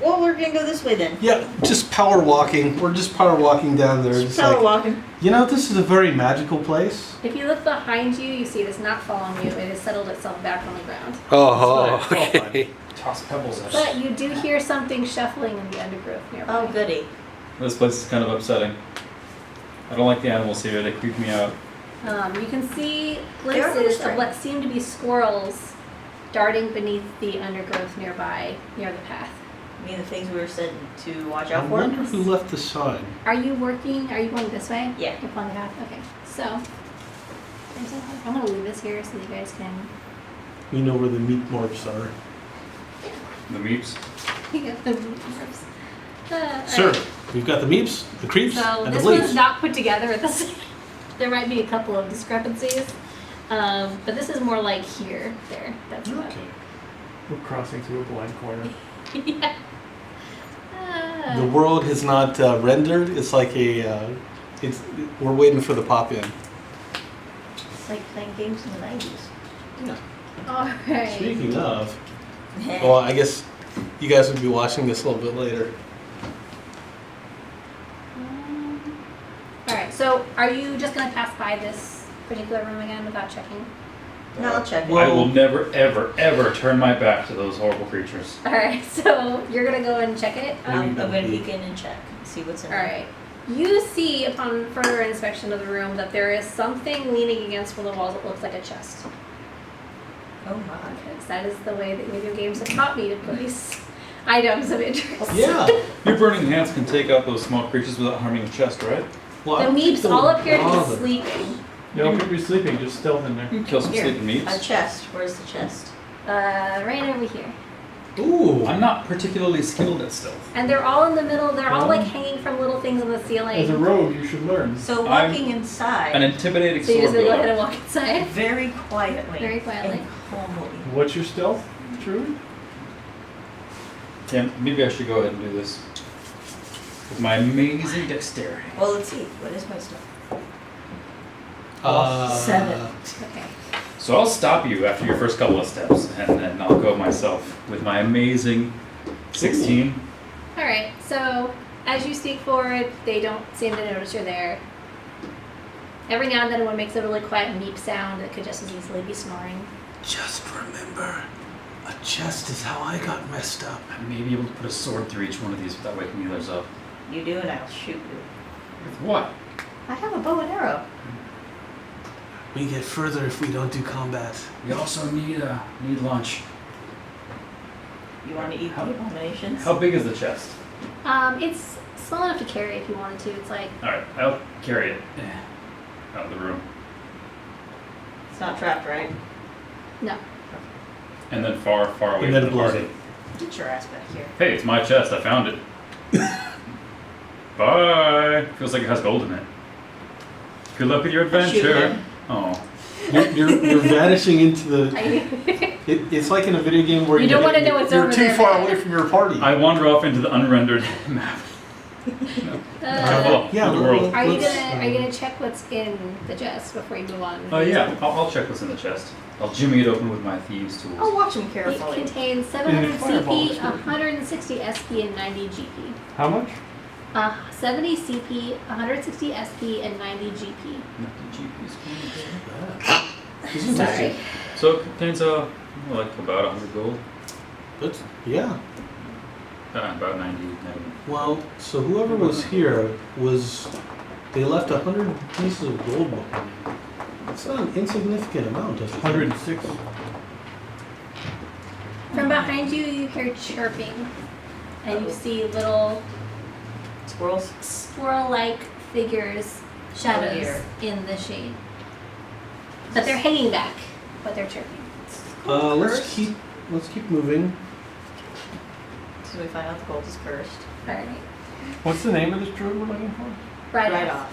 B: Well, we're gonna go this way then.
C: Yeah, just power walking. We're just power walking down there.
B: Just
C: Just
B: power
C: like,
B: walking.
C: you know, this is a very magical place.
A: If you look behind you, you see it is not following you. It has settled itself back on the ground.
C: Oh,
E: It's fine.
C: okay.
D: Toss pebbles at it.
A: But you do hear something shuffling in the undergrowth nearby.
B: Oh, goody.
D: This place is kind of upsetting. I don't like the animals here. They creep me out.
A: You can see
B: They are
A: glimpses
B: strange.
A: of what seem to be squirrels darting beneath the undergrowth nearby, near the path.
B: I mean, the things we were said to watch
C: I
B: out for.
C: wonder who left the sign.
A: Are you going this way?
B: Yeah.
A: You're on the path? Okay. So, I'm going to leave this here so you guys can
C: We know where the meat marks are.
D: The meeps.
A: get the marks.
C: Sir, we've got the meeps, the creeps,
A: So
C: and the
A: this was
C: bleeps.
A: not put together at the same. There might be a couple of discrepancies, but this is more like here, there. That's what.
C: Okay.
E: We're crossing through a blind corner.
A: Yeah.
C: The world has not rendered. It's like a... we're waiting for the pop-in.
B: It's like playing games in the 90s.
A: All right.
C: Speaking of... Well, I guess you guys would be watching this a little bit later.
A: All right. So, are you just gonna pass by this particular room again without checking?
B: No, I'll check it.
C: Well-
D: I will never, ever, ever turn my back to those horrible creatures.
A: All right. So you're gonna go and check it.
B: I'm gonna peek in and check, see what's in
A: All
B: there.
A: right. You see upon further inspection of the room that there is something leaning against one of the walls that looks like a chest.
B: Oh my.
A: Because that is the way that video games have taught me to place items of interest.
C: Yeah.
D: Your burning hands can take out those small creatures without harming the chest, right?
C: Well,
A: The
C: I don't think
A: meeps
C: they'll
A: all appear to
C: bother.
A: be sleeping.
E: You don't keep you sleeping, just stealth in there.
D: You can kill some
B: Here,
D: sleeping
B: a
D: meeps.
B: chest. Where's the chest?
A: Right over here.
C: Ooh.
D: I'm not particularly skilled at stealth.
A: And they're all in the middle. They're all
E: Well,
A: like hanging from little things on the ceiling.
E: As a rogue, you should learn.
B: So
D: I'm
B: walking inside
D: An intimidating
A: So you just
D: sword
A: go ahead and
D: wielder.
A: walk inside.
B: very quietly.
A: Very quietly.
B: And calmly.
E: What's your stealth, Trudy?
D: Yeah, maybe I should go ahead and do this. With my amazing dexterity.
B: Well, let's see. What is my stuff? 7.
A: Okay.
D: So I'll stop you after your first couple of steps, and then I'll go myself with my amazing 16.
A: All right. So as you sneak forward, they don't seem to notice you're there. Every now and then, one makes a really quiet meep sound that could just as easily be snoring.
C: Just remember, a chest is how I got messed up.
D: I may be able to put a sword through each one of these without waking the others up.
B: You do, and I'll shoot you.
D: With what?
B: I have a bow and arrow.
C: We get further if we don't do combat.
D: We also need lunch.
B: You want to eat the abominations?
D: How big is the chest?
A: It's small enough to carry if you wanted to. It's like
D: Alright, I'll carry it out of the room.
B: It's not trapped, right?
A: no.
D: And then far, far away
C: And then
D: from
C: it
D: the
C: blows
D: party.
C: it.
B: Get your ass back here.
D: Hey, it's my chest. I found it. Bye. Feels like it has gold in it. Good luck with your
B: I'll shoot
D: adventure.
B: him.
D: Oh.
C: You're vanishing into the...
A: I,
C: It's like in a video game where
A: You don't wanna know what's
C: you're
A: over
C: too
A: there,
C: far
A: man.
C: away from your party.
D: I wander off into the unrendered map.
A: uh,
C: Yeah,
D: the world.
A: are you
C: let's,
A: gonna check what's in the chest before you move on?
D: Oh yeah, I'll check what's in the chest. I'll jimmy it open with my thieves' tools.
B: I'll watch him
A: It
B: carefully.
A: contains 700
E: Fireball
A: CP,
E: is good.
A: 160 SP, and 90 GP.
E: How much?
A: 70 CP, 160 SP, and 90 GP.
C: Isn't
A: Sorry.
C: it?
D: So it contains like about 100 gold.
C: But yeah.
D: About 90.
C: Well, so whoever was here they left 100 pieces of gold behind. It's not an insignificant amount, is it?
E: 106.
A: From behind you, you hear chirping, and you see little
B: Squirrels.
A: squirrel-like figures, shadows
B: here.
A: in the shade. But they're hanging back, but they're chirping.
C: Let's
B: Cursed.
C: keep moving.
B: So we find out the gold is cursed.
A: All right,
E: What's the name of this druid we're looking for?
A: right,
B: off.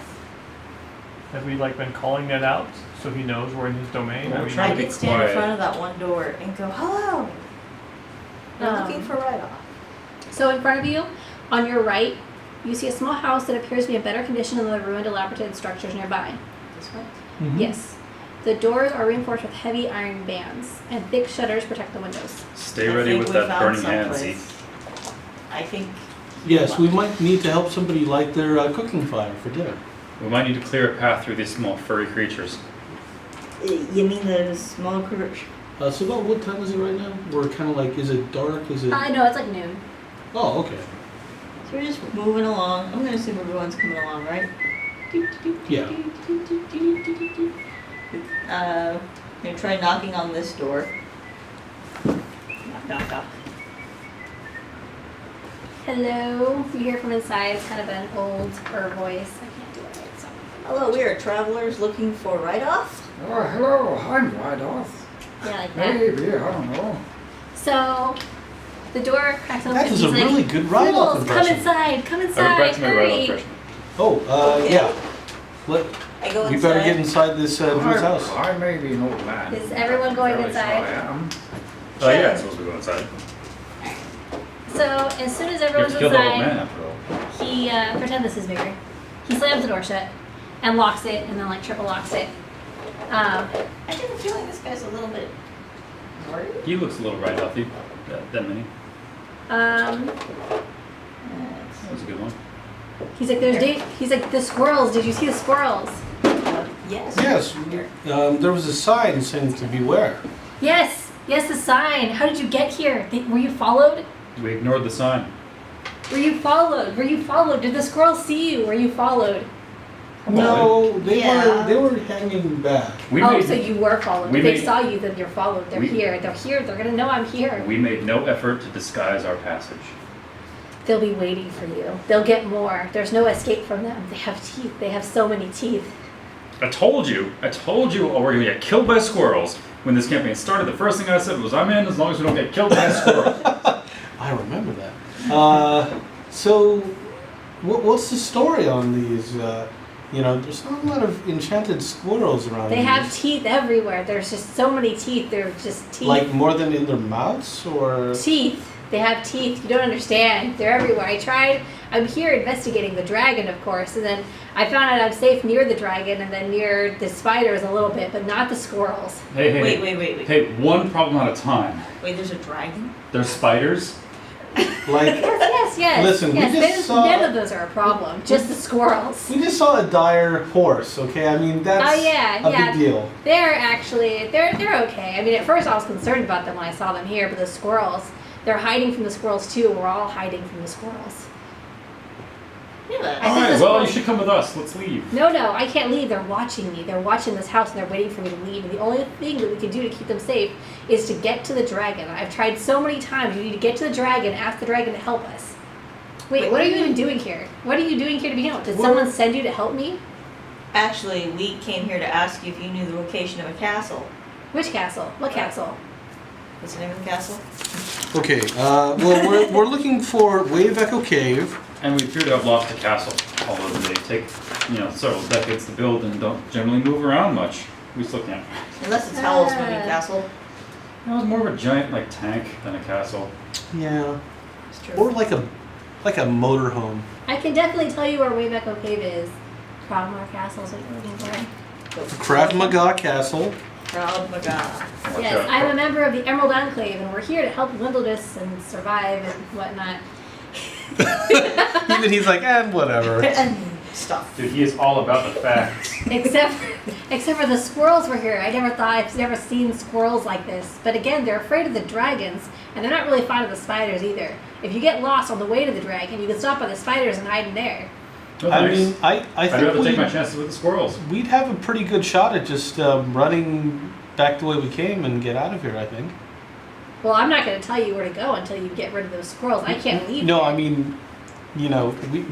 E: Have we like been calling that out so he knows we're in his domain?
D: Well,
E: I
D: we're
E: mean,
D: trying
B: I
D: to be
B: could stand in
D: quiet.
B: front of that one door and go, hello. I'm looking for right off.
A: So in front of you, on your right, you see a small house that appears to be in better condition than the ruined, dilapidated structures nearby.
B: This way.
E: mhm.
A: Yes. The doors are reinforced with heavy iron bands, and thick shutters protect the windows.
D: Stay
B: I
D: ready
B: think
D: with
B: we
D: that
B: found
D: burning hand,
B: someplace.
D: Z.
B: I think.
C: Yes, we might need to help somebody light their cooking fire for dinner.
D: We might need to clear a path through these small furry creatures.
B: You mean the small creatures?
C: So about what time is it right now? We're kind of like, is it dark? Is it?
A: I know, it's like noon.
C: Oh, okay.
B: So we're just moving along. I'm gonna assume everyone's coming along, right?
C: Yeah.
B: I'm gonna try knocking on this door. Knock, knock, knock.
A: Hello. You hear from inside. It's kind of an older voice. I can't do it right, so.
B: Hello, we are travelers looking for right-off.
F: Oh, hello, I'm right off.
A: Yeah, like that.
F: Maybe, I don't know.
A: So, the door cracks open.
C: That is a
A: He's like,
C: really good ride-off
A: "Fools, come
C: impression."
A: inside. Come
D: I
A: inside.
D: regret my right
A: Hurry."
D: impression.
C: Oh,
B: Okay.
C: yeah.
B: I go
C: We
B: inside.
C: better get inside this druid's house.
F: I may be an old man.
A: Is everyone going
F: Fairly sure
A: inside?
F: I am.
D: Oh yeah, I suppose we go inside.
A: So, as soon as
D: You have
A: everyone's
D: to kill the old man
A: inside,
D: after all.
A: he, pretend this is bigger. He slams the door shut and locks it and then like triple locks it.
B: I get the feeling this guy's a little bit worried.
D: He looks a little right off you. That many.
A: Um,
D: That was a good one.
A: he's like, he's like, the squirrels. Did you see the squirrels?
B: Yes.
C: Yes. There was a sign saying to beware.
A: Yes, the sign. How did you get here? Were you followed?
D: We ignored the sign.
A: Were you followed? Did the squirrels see you? Were you followed?
C: No,
B: Yeah.
C: they were hanging back.
D: We
A: Oh,
D: made
A: so you were followed.
D: we
A: If they
D: made-
A: saw you, then you're followed. They're
D: we-
A: here. They're here. They're gonna know I'm here.
D: we made no effort to disguise our passage.
A: They'll be waiting for you. They'll get more. There's no escape from them. They have teeth. They have so many teeth.
D: I told you, oh, we're gonna get killed by squirrels. When this campaign started, the first thing I said was, I'm in as long as we don't get killed by squirrels.
C: I remember that. So, what's the story on these? There's not a lot of enchanted squirrels around.
A: They have
C: these.
A: teeth everywhere. There's just so many teeth. They're just teeth.
C: Like more than in their mouths, or
A: Teeth. They have teeth. You don't understand. They're everywhere. I'm here investigating the dragon, of course, and then I found out I'm safe near the dragon and then near the spiders a little bit, but not the squirrels.
D: Hey,
B: Wait.
D: Hey, one problem at a time.
B: Wait, there's a dragon?
D: There's spiders.
C: like
A: Yes.
C: Listen, we
A: yes.
C: just saw-
A: None of those are a problem. Just the squirrels.
C: we just saw a dire horse. Okay, I mean that's
A: Oh yeah,
C: a
A: yeah.
C: big deal.
A: They're okay. I mean, at first I was concerned about them when I saw them here, but the squirrels, they're hiding from the squirrels too. We're all hiding from the squirrels.
B: Yeah, but
A: I
D: All
A: think
D: right,
A: the
D: well, you
A: squirrels-
D: should come with us. Let's leave.
A: No, I can't leave. They're watching me. They're watching this house and they're waiting for me to leave. And the only thing that we can do to keep them safe is to get to the dragon. I've tried so many times. You need to get to the dragon, ask the dragon to help us. Wait, what are you even doing here? What are you doing here to begin with? Did someone send you to help me?
B: actually, we came here to ask you if you knew the location of a castle.
A: Which castle? What castle?
B: What's the name of the castle?
C: Okay, well we're looking for Wave Echo Cave.
D: And we appear to have lost the castle, although they take, several decades to build and don't generally move around much. We still can't.
B: Unless it's Howl's Moving Castle.
D: It was more of a giant tank than a castle.
C: Yeah,
B: It's true.
C: or like a motorhome.
A: I can definitely tell you where Wayback Cave is. Cromwell Castle is what you're looking for.
C: Krav Maga Castle.
B: Proud Maga.
D: Watch
A: Yes,
D: out.
A: I'm a member of the Emerald Enclave, and we're here to help Windledus and survive and whatnot.
C: Even he's like, whatever.
B: And stuff.
D: Dude, he is all about the facts.
A: Except for the squirrels were here. I've never seen squirrels like this. But again, they're afraid of the dragons, and they're not really fond of the spiders either. If you get lost on the way to the dragon, you can stop by the spiders and hide in there.
D: Oh,
C: I
D: nice.
C: mean, I
D: I'd
C: think
D: rather take my chances with the squirrels.
C: we'd have a pretty good shot at just running back the way we came and get out of here, I think.
A: Well, I'm not going to tell you where to go until you get rid of those squirrels. I can't leave.
C: No,
A: here.
C: I mean,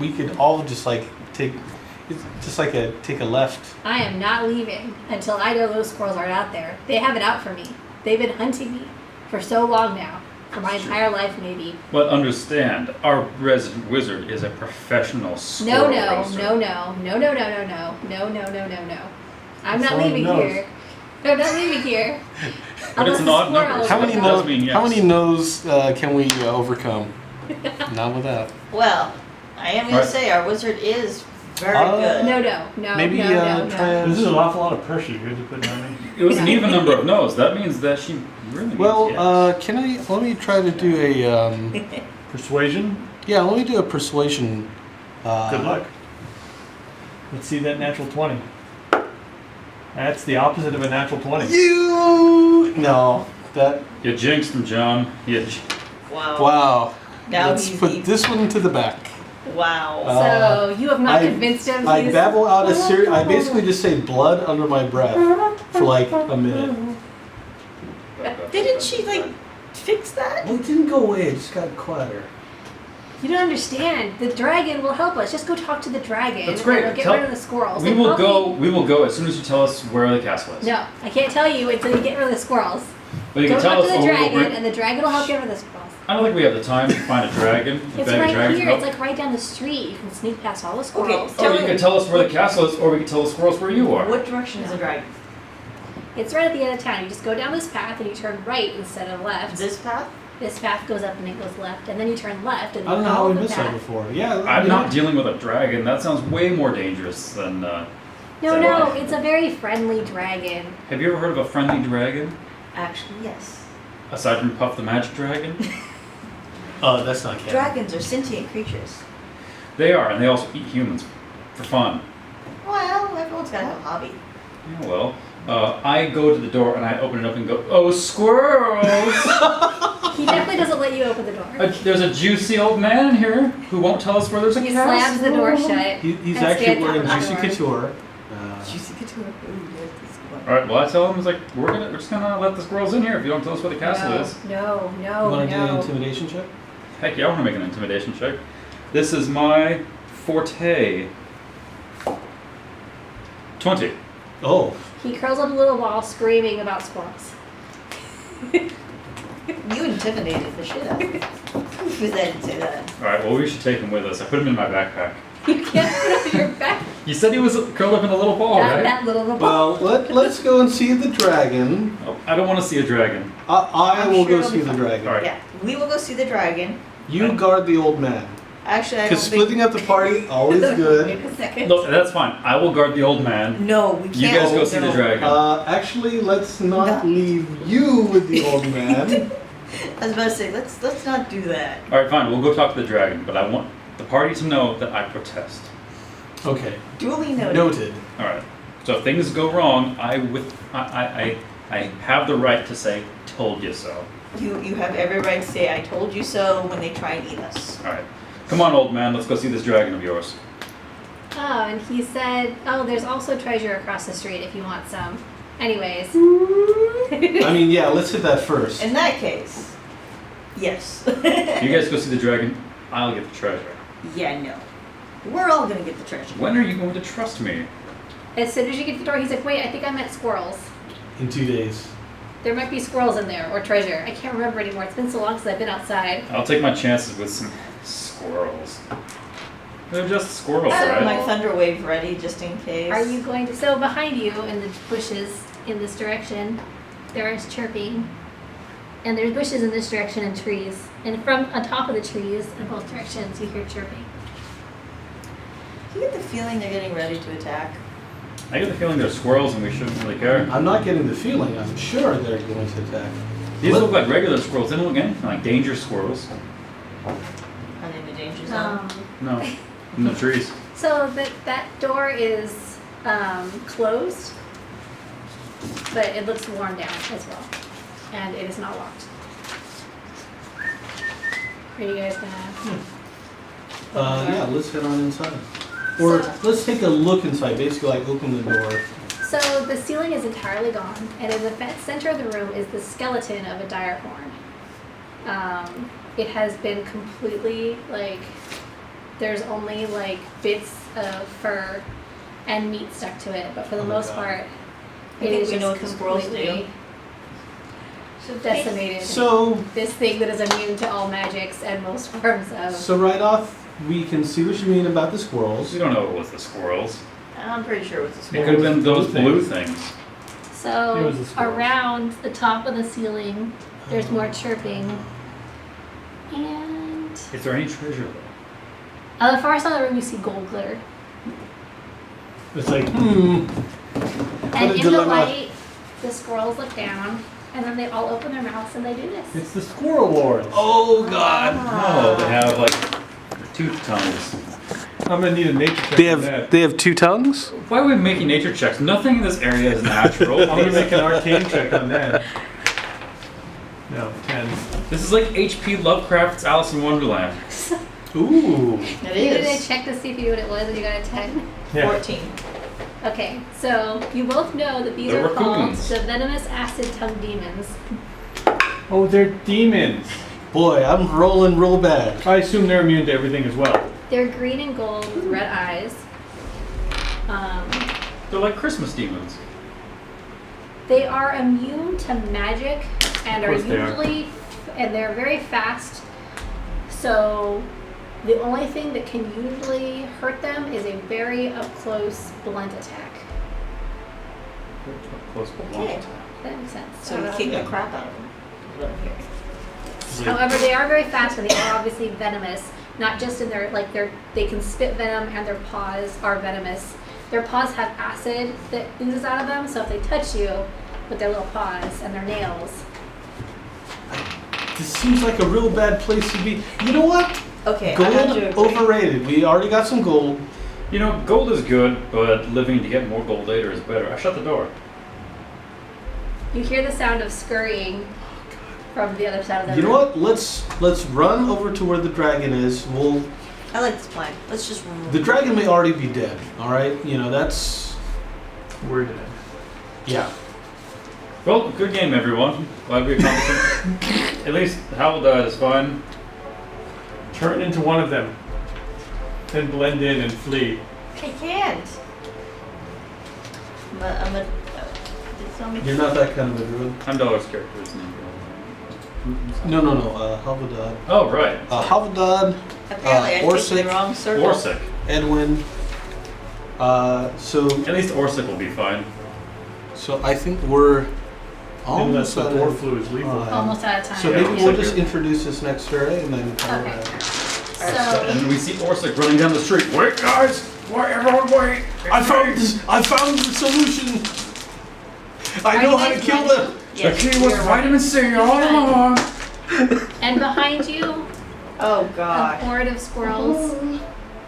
C: we could all just like take a left.
A: I am not leaving until I know those squirrels aren't out there. They have it out for me. They've been hunting me for so long now. For my entire life, maybe.
D: But understand, our resident wizard is a professional squirrel racer.
A: No. I'm not leaving here. I'm not leaving here.
D: But it's an odd number.
C: How many
D: That
C: no's?
D: does mean yes.
C: How many no's can we overcome? Not with that.
B: Well, I am going
D: Alright.
B: to say our wizard is very good.
A: No.
C: Maybe
A: no.
C: try.
E: This is an awful lot of pressure you guys are putting on me.
D: It was an even number of no's. That means that she really
C: Well,
D: means yes.
C: let me try to do a
E: Persuasion.
C: let me do a persuasion.
E: Good luck. Let's see that natural 20. That's the opposite of a natural 20.
C: That
D: You jinxed him, John.
B: Wow.
C: wow.
B: Now
C: Let's
B: he's
C: put this one to the back.
B: Wow.
A: So you have not
C: I-
A: convinced him.
C: I
A: he's-
C: babble out a series. I basically just say blood under my breath for like a minute.
B: Didn't she like fix that?
C: Well, it didn't go away. It just got quieter.
A: You don't understand. The dragon will help us. Just go talk to the dragon.
D: That's great.
A: And we'll get
D: Tell-
A: rid of the squirrels.
D: We
A: And
D: will
A: probably-
D: go. We will go as soon as you tell us where the castle is.
A: No, I can't tell you until you get rid of the squirrels.
D: But you
A: Go
D: can tell
A: talk
D: us.
A: to the
D: or we'll
A: dragon,
D: bring-
A: and the dragon will help get rid of the squirrels.
D: I don't think we have the time to find a dragon.
A: It's
D: beg a
A: right
D: dragon
A: here.
D: to
A: It's
D: help.
A: like right down the street. You can sneak past all the squirrels.
B: tell
D: Or you can tell us where the castle is, or we can tell the squirrels where you are.
B: What direction is the dragon?
A: It's right at the end of town. You just go down this path and you turn right instead of left.
B: This path?
A: This path goes up and it goes left, and then you turn left and
C: I don't know how
A: follow
C: we
A: the
C: missed
A: path.
C: that before. Yeah,
D: I'm not dealing with a dragon. That sounds way more dangerous than.
A: No,
D: that-
A: it's a very friendly dragon.
D: Have you ever heard of a friendly dragon?
B: Actually, yes.
D: Aside from Puff the Magic Dragon?
C: Oh, that's not canon.
B: Dragons are sentient creatures.
D: They are, and they also eat humans for fun.
B: Well, everyone's got to have a hobby.
D: Yeah, well, I go to the door and I open it up and go, oh, squirrels!
A: He definitely doesn't let you open the door.
D: There's a juicy old man in here who won't tell us where there's a
A: He
D: castle.
A: slams the door shut.
C: He's
A: and
C: actually
A: stands
C: wearing
A: on the
C: Juicy
A: door.
C: Couture.
B: Juicy couture. Ooh, yes, this is one.
D: All right, well, I tell him, I was like, we're just gonna let the squirrels in here if you don't tell us where the castle is.
A: No,
C: You want to do an
A: no.
C: intimidation check?
D: Heck yeah, I want to make an intimidation check. This is my forte. 20.
C: Oh,
A: He curls up a little ball screaming about squirrels.
B: You intimidated the shit out of me. Because I didn't say that.
D: All right, well, we should take him with us. I put him in my backpack.
A: You can't put up your back.
D: You said he was curled up in a little ball, right?
A: That little ball.
C: well, let's go and see the dragon.
D: Oh, I don't want to see a dragon.
C: I
B: I'm
C: will
B: sure
C: go
B: it'll
C: see
B: be
C: the
B: fun.
C: dragon.
D: All right.
B: Yeah, we will go see the dragon.
C: You guard the old man.
B: Actually, I don't
C: Because
B: think...
C: splitting up the party, always good.
A: Wait a second.
D: Look, that's fine. I will guard the old man.
B: No, we can't.
D: You guys go see the
B: No.
D: dragon.
C: Actually, let's not
B: No.
C: leave you with the old man.
B: I was about to say, let's not do that.
D: All right, fine. We'll go talk to the dragon, but I want the party to know that I protest.
C: Okay,
B: Duly noted.
C: noted.
D: All right. So if things go wrong, I have the right to say, "Told you so."
B: You have every right to say, I told you so, when they try and eat us.
D: All right. Come on, old man. Let's go see this dragon of yours.
A: Oh, and he said, oh, there's also treasure across the street if you want some. Anyways.
C: I mean, yeah, let's hit that first.
B: In that case, yes.
D: You guys go see the dragon. I'll get the treasure.
B: Yeah, no. We're all gonna get the treasure.
D: When are you going to trust me?
A: As soon as you get to the door, he's like, wait, I think I meant squirrels.
C: In 2 days.
A: There might be squirrels in there, or treasure. I can't remember anymore. It's been so long since I've been outside.
D: I'll take my chances with some squirrels. They're just squirrels,
B: I have
D: right?
B: my thunder wave ready just in case.
A: Are you going to? So behind you in the bushes in this direction, there is chirping. And there's bushes in this direction and trees. And from on top of the trees in both directions, you hear chirping.
B: Do you get the feeling they're getting ready to attack?
D: I get the feeling they're squirrels and we shouldn't really care.
C: I'm not getting the feeling. I'm sure they're going to attack.
D: These look like regular squirrels. They don't look anything like danger squirrels.
B: Are they the danger zone.
D: No. In the trees.
A: So that door is closed, but it looks worn down as well, and it is not locked. Are you guys gonna?
C: Yeah, let's head on inside. Or
A: So-
C: let's take a look inside. Basically, like open the door.
A: So the ceiling is entirely gone, and in the center of the room is the skeleton of a dire horn. It has been completely there's only like bits of fur and meat stuck to it, but for the
C: Oh my
A: most
C: God.
A: part,
B: I
A: it
B: think
A: is
B: we
A: just
B: know what the squirrels
A: completely
B: do.
A: decimated.
C: So,
A: This thing that is immune to all magics and most forms of.
C: so right off, we can see what you mean about the squirrels.
D: We don't know it was the squirrels.
B: I'm pretty sure it was a
D: It
B: squirrel.
D: could have been those
E: Blue
D: blue things.
E: It
A: So
E: was the squirrels.
A: around the top of the ceiling, there's more chirping, and
D: Is there any treasure though?
A: on the far side of the room you see gold glitter.
E: It's like,
A: And
C: a
A: in the
C: dilemma.
A: light, the squirrels look down, and then they all open their mouths and they do this.
E: it's the Squirrel Lords.
C: Oh God!
D: No, they have like tooth tongues.
E: I'm gonna need a nature check
C: They
E: on that.
C: have they have two tongues.
D: Why are we making nature checks? Nothing in this area is natural.
E: I'm gonna make an arcane check on that. No, 10.
D: This is like H.P. Lovecraft's Alice in Wonderland.
C: Ooh.
B: It
A: You did a
B: is.
A: check to see if you knew what it was, and you got a 10.
E: Yeah.
B: 14.
A: Okay, so you both know that these
D: The
A: are called
D: raccoons.
A: the venomous acid tongue demons.
E: Oh, they're demons.
C: Boy, I'm rolling real bad.
E: I assume they're immune to everything as well.
A: They're green and gold with red eyes.
D: They're like Christmas demons.
A: They are immune to magic and
E: Of
A: are
E: course they are.
A: usually, and they're very fast. So the only thing that can usually hurt them is a very up close blunt attack.
D: Close to
B: Okay.
A: That makes sense.
B: So we kick the crap out of them. is what I'm hearing.
A: However, they are very fast and they are obviously venomous. Not just in their they can spit venom and their paws are venomous. Their paws have acid that oozes out of them, so if they touch you with their little paws and their nails,
C: This seems like a real bad place to be. You know what?
B: Okay, I
C: Gold
B: have to agree.
C: overrated. We already got some gold.
D: You know, gold is good, but living to get more gold later is better. I shut the door.
A: you hear the sound of scurrying from the other side of the
C: You know
A: room.
C: what? Let's run over to where the dragon is.
B: I like this plan. Let's just.
C: The dragon may already be dead. All right. You know that's
E: We're dead.
C: yeah.
D: Well, good game, everyone. Glad we accomplished it. At least Havildad is fine.
E: Turn into one of them. Then blend in and flee.
B: I can't. I'm a. Did somebody?
C: You're not that kind of a druid.
D: I'm Dollar's character, isn't he?
C: No. Havildad.
D: Oh, right.
C: Havildad,
B: Apparently, I picked
C: Orsic,
B: the wrong circle.
D: Orsic.
C: Edwin. So
D: At least Orsic will be fine.
C: I think we're
E: Unless
C: almost
E: the
C: out
E: dwarf
C: of
E: flu is lethal.
A: Almost out of time.
C: So
D: Yeah,
C: maybe
D: looks
C: we'll
D: like
C: just
D: you're-
C: introduce this next fairy and then kind
A: Okay.
C: of.
A: So
D: And we see Orsic running down the street. Wait, guys! Wait, everyone, wait!
C: I found the solution. I
A: Are
C: know
A: you
C: how to
A: guys
C: kill
A: ready?
C: them.
B: Yes,
D: the key was
B: you're
D: vitamin C all along!
A: and behind you,
B: Oh
A: a
B: god.
A: horde of squirrels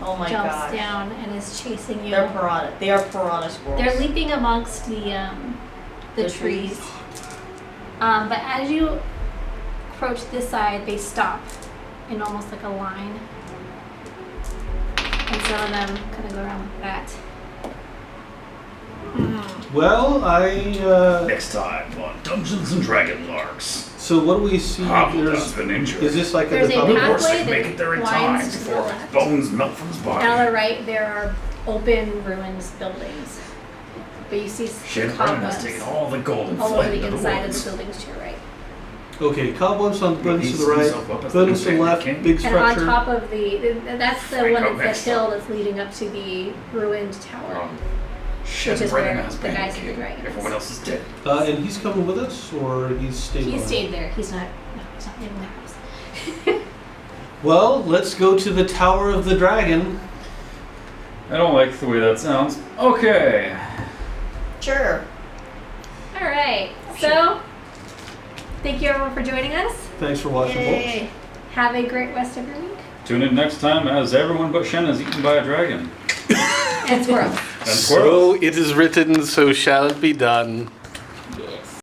B: Oh my
A: jumps
B: god.
A: down and is chasing you.
B: They're piranha. They are piranha squirrels.
A: They're leaping amongst the
B: The
A: trees. But as you approach this side, they stop in almost like a line. And some of them kind of go around like that.
C: Well,
D: Next time on Dungeons and Dragonlarks.
C: so what do we see?
D: Havildad's been injured.
C: Is this like
A: There's
C: at
A: a
C: the top?
A: path-
D: Orsic
A: that
D: make it there in time
A: winds to the
D: before his
A: left.
D: bones melt from his
A: And on
D: body.
A: the right, there are open ruins buildings. But you see
D: Shin Brennan
A: cobwebs
D: has taken all the gold and
A: all over
D: fled
A: the
D: into the
A: inside of
D: woods.
A: the buildings to your right.
C: Okay, cobwebs on buildings to the
D: He
C: right,
D: himself up as
C: buildings
D: the
C: to the left,
D: king.
C: big
A: And on
C: structure.
A: top of that's the
D: Frank
A: one
D: up
A: that's
D: next
A: the hill
D: up.
A: that's leading up to the ruined tower.
D: Shin
A: Which is
D: Brennan
A: where
D: has
A: the
D: been
A: guys in the
D: king.
A: dragon is.
D: Everyone else is dead.
C: And he's coming with us, or he's staying.
A: He
C: behind?
A: stayed there. He's not leaving the house.
C: Well, let's go to the Tower of the Dragon.
D: I don't like the way that sounds. Okay.
B: Sure.
A: All right. So, thank you everyone for joining us.
C: Thanks for watching, folks.
B: Yay.
A: Have a great rest of your week.
D: Tune in next time as everyone but Shen is eaten by a dragon.
A: And squirrels.
D: And squirrels.
C: So it is written, so shall it be done.